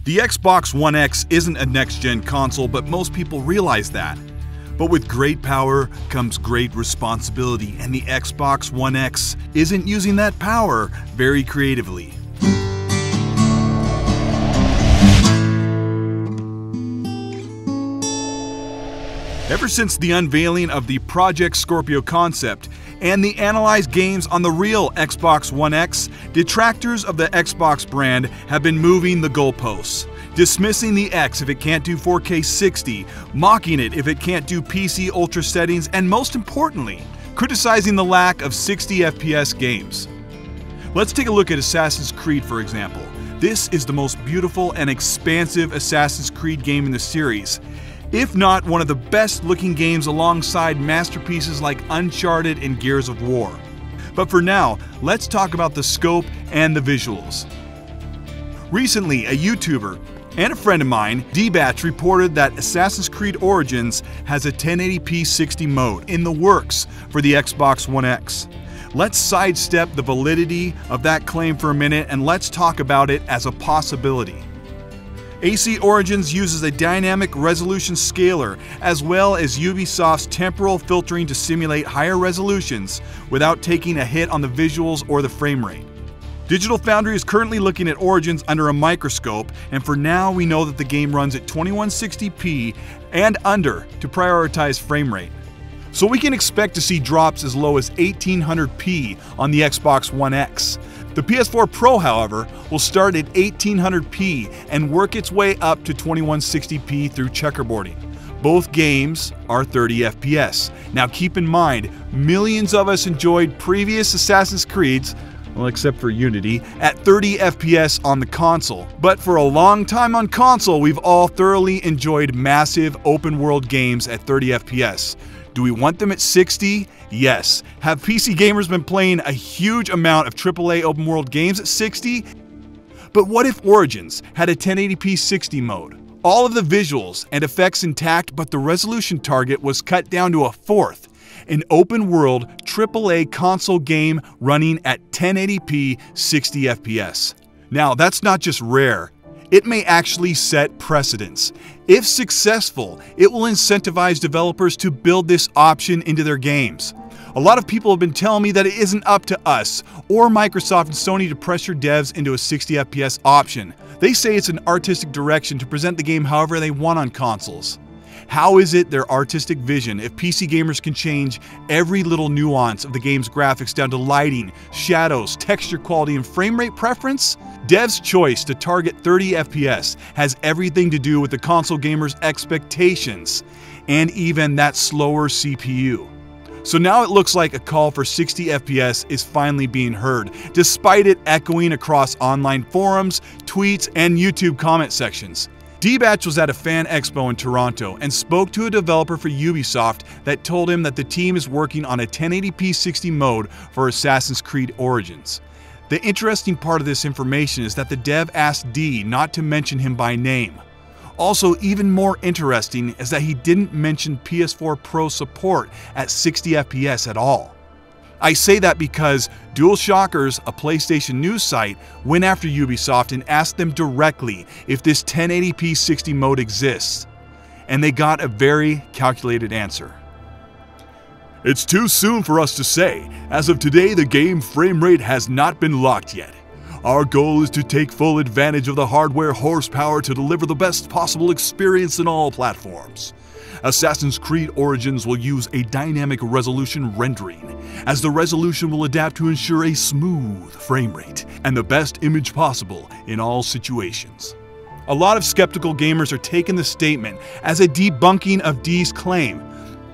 The Xbox One X isn't a next-gen console, but most people realize that. But with great power comes great responsibility, and the Xbox One X isn't using that power very creatively. Ever since the unveiling of the Project Scorpio concept and the analyzed games on the real Xbox One X, detractors of the Xbox brand have been moving the goalposts, dismissing the X if it can't do 4K 60, mocking it if it can't do PC Ultra settings, and most importantly, criticizing the lack of 60 FPS games. Let's take a look at Assassin's Creed, for example. This is the most beautiful and expansive Assassin's Creed game in the series, if not one of the best looking games alongside masterpieces like Uncharted and Gears of War. But for now, let's talk about the scope and the visuals. Recently, a YouTuber and a friend of mine, Dee Batch, reported that Assassin's Creed Origins has a 1080p 60 mode in the works for the Xbox One X. Let's sidestep the validity of that claim for a minute and let's talk about it as a possibility. AC Origins uses a dynamic resolution scaler as well as Ubisoft's temporal filtering to simulate higher resolutions without taking a hit on the visuals or the frame rate. Digital Foundry is currently looking at Origins under a microscope, and for now we know that the game runs at 2160p and under to prioritize frame rate. So we can expect to see drops as low as 1800p on the Xbox One X. The PS4 Pro, however, will start at 1800p and work its way up to 2160p through checkerboarding. Both games are 30 FPS. Now keep in mind, millions of us enjoyed previous Assassin's Creeds, well, except for Unity, at 30 FPS on the console. But for a long time on console, we've all thoroughly enjoyed massive open-world games at 30 FPS. Do we want them at 60? Yes. Have PC gamers been playing a huge amount of AAA open world games at 60? But what if Origins had a 1080p 60 mode? All of the visuals and effects intact, but the resolution target was cut down to a fourth. An open world AAA console game running at 1080p 60 FPS. Now, that's not just rare. It may actually set precedents. If successful, it will incentivize developers to build this option into their games. A lot of people have been telling me that it isn't up to us or Microsoft and Sony to pressure devs into a 60 FPS option. They say it's an artistic direction to present the game however they want on consoles. How is it their artistic vision if PC gamers can change every little nuance of the game's graphics down to lighting, shadows, texture quality, and frame rate preference? Dev's choice to target 30 FPS has everything to do with the console gamer's expectations, and even that slower CPU. So now it looks like a call for 60 FPS is finally being heard, despite it echoing across online forums, tweets, and YouTube comment sections. Dee Batch was at a fan expo in Toronto and spoke to a developer for Ubisoft that told him that the team is working on a 1080p 60 mode for Assassin's Creed Origins. The interesting part of this information is that the dev asked Dee not to mention him by name. Also, even more interesting is that he didn't mention PS4 Pro support at 60 FPS at all. I say that because DualShockers, a PlayStation news site, went after Ubisoft and asked them directly if this 1080p 60 mode exists, and they got a very calculated answer. It's too soon for us to say. As of today, the game frame rate has not been locked yet. Our goal is to take full advantage of the hardware horsepower to deliver the best possible experience in all platforms. Assassin's Creed Origins will use a dynamic resolution rendering, as the resolution will adapt to ensure a smooth frame rate and the best image possible in all situations. A lot of skeptical gamers are taking the statement as a debunking of Dee's claim.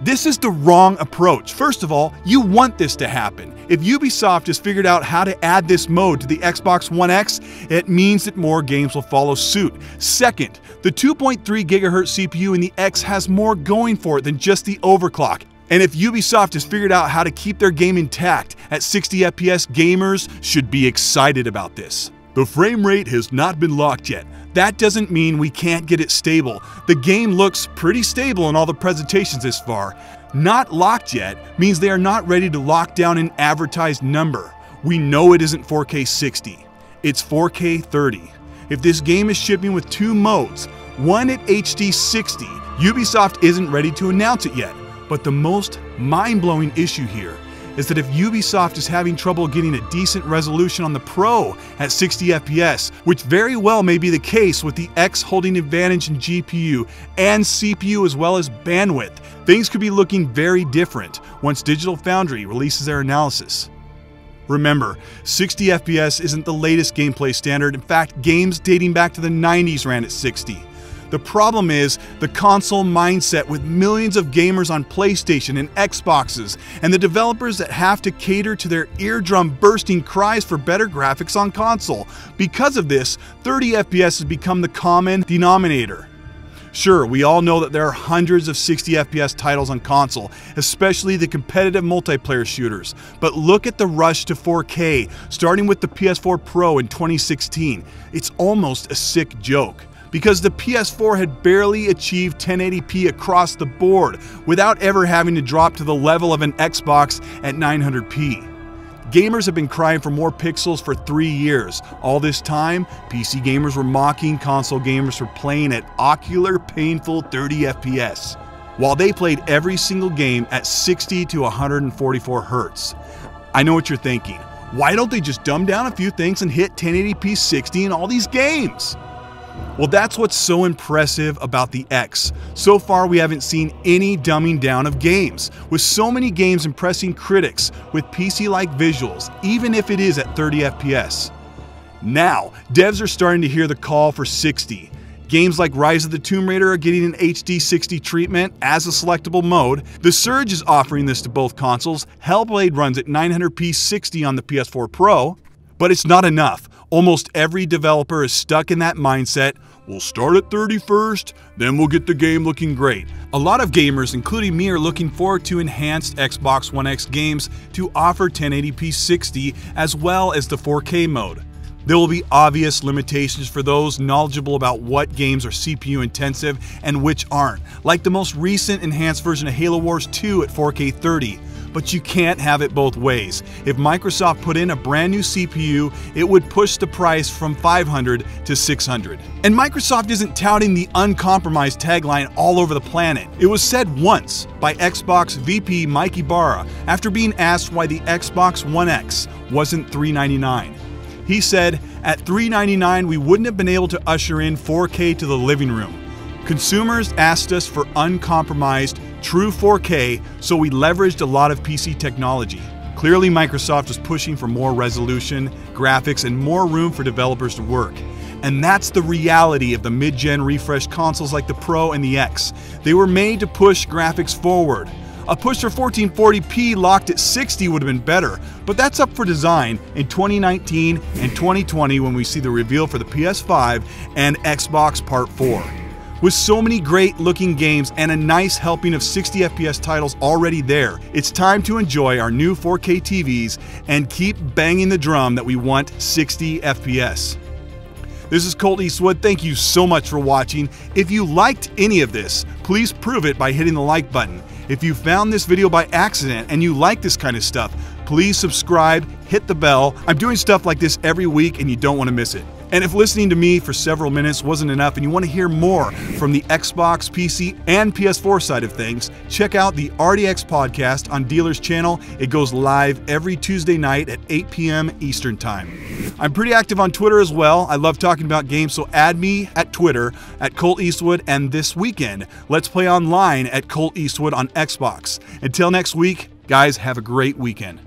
This is the wrong approach. First of all, you want this to happen. If Ubisoft has figured out how to add this mode to the Xbox One X, it means that more games will follow suit. Second, the 2.3 GHz CPU in the X has more going for it than just the overclock. And if Ubisoft has figured out how to keep their game intact at 60 FPS, gamers should be excited about this. The frame rate has not been locked yet. That doesn't mean we can't get it stable. The game looks pretty stable in all the presentations this far. Not locked yet means they are not ready to lock down an advertised number. We know it isn't 4K 60. It's 4K 30. if this game is shipping with 2 modes, one at HD 60. Ubisoft isn't ready to announce it yet, but the most mind-blowing issue here is that if Ubisoft is having trouble getting a decent resolution on the Pro at 60 FPS, which very well may be the case with the X holding advantage in GPU and CPU as well as bandwidth, things could be looking very different once Digital Foundry releases their analysis. Remember, 60 FPS isn't the latest gameplay standard. In fact, games dating back to the 90s ran at 60. The problem is the console mindset with millions of gamers on PlayStation and Xboxes, and the developers that have to cater to their eardrum-bursting cries for better graphics on console. Because of this, 30 FPS has become the common denominator. Sure, we all know that there are hundreds of 60 FPS titles on console, especially the competitive multiplayer shooters. But look at the rush to 4K, starting with the PS4 Pro in 2016. It's almost a sick joke, because the PS4 had barely achieved 1080p across the board without ever having to drop to the level of an Xbox at 900p. Gamers have been crying for more pixels for 3 years. All this time, PC gamers were mocking console gamers for playing at ocular painful 30 FPS, while they played every single game at 60 to 144 Hz. I know what you're thinking. Why don't they just dumb down a few things and hit 1080p 60 in all these games? Well, that's what's so impressive about the X. So far, we haven't seen any dumbing down of games, with so many games impressing critics with PC-like visuals, even if it is at 30 FPS. Now, devs are starting to hear the call for 60. Games like Rise of the Tomb Raider are getting an HD 60 treatment as a selectable mode. The Surge is offering this to both consoles. Hellblade runs at 900p 60 on the PS4 Pro. But it's not enough. Almost every developer is stuck in that mindset. We'll start at 30 first, then we'll get the game looking great. A lot of gamers, including me, are looking forward to enhanced Xbox One X games to offer 1080p 60 as well as the 4K mode. There will be obvious limitations for those knowledgeable about what games are CPU intensive and which aren't, like the most recent enhanced version of Halo Wars 2 at 4K 30. But you can't have it both ways. If Microsoft put in a brand new CPU, it would push the price from $500 to $600. And Microsoft isn't touting the uncompromised tagline all over the planet. It was said once by Xbox VP Mike Ibarra after being asked why the Xbox One X wasn't $399. He said, "At $399, we wouldn't have been able to usher in 4K to the living room. Consumers asked us for uncompromised, true 4K, so we leveraged a lot of PC technology." Clearly, Microsoft was pushing for more resolution, graphics, and more room for developers to work. And that's the reality of the mid-gen refreshed consoles like the Pro and the X. They were made to push graphics forward. A push for 1440p locked at 60 would have been better, but that's up for design in 2019 and 2020 when we see the reveal for the PS5 and Xbox Part 4. With so many great looking games and a nice helping of 60 FPS titles already there, it's time to enjoy our new 4K TVs and keep banging the drum that we want 60 FPS. This is Colt Eastwood. Thank you so much for watching. If you liked any of this, please prove it by hitting the like button. If you found this video by accident and you like this kind of stuff, please subscribe, hit the bell. I'm doing stuff like this every week and you don't want to miss it. And if listening to me for several minutes wasn't enough and you want to hear more from the Xbox, PC, and PS4 side of things, check out the RDX podcast on Dealer's channel. It goes live every Tuesday night at 8 p.m. Eastern Time. I'm pretty active on Twitter as well. I love talking about games, so add me at Twitter at Colt Eastwood, and this weekend, let's play online at Colt Eastwood on Xbox. Until next week, guys, have a great weekend.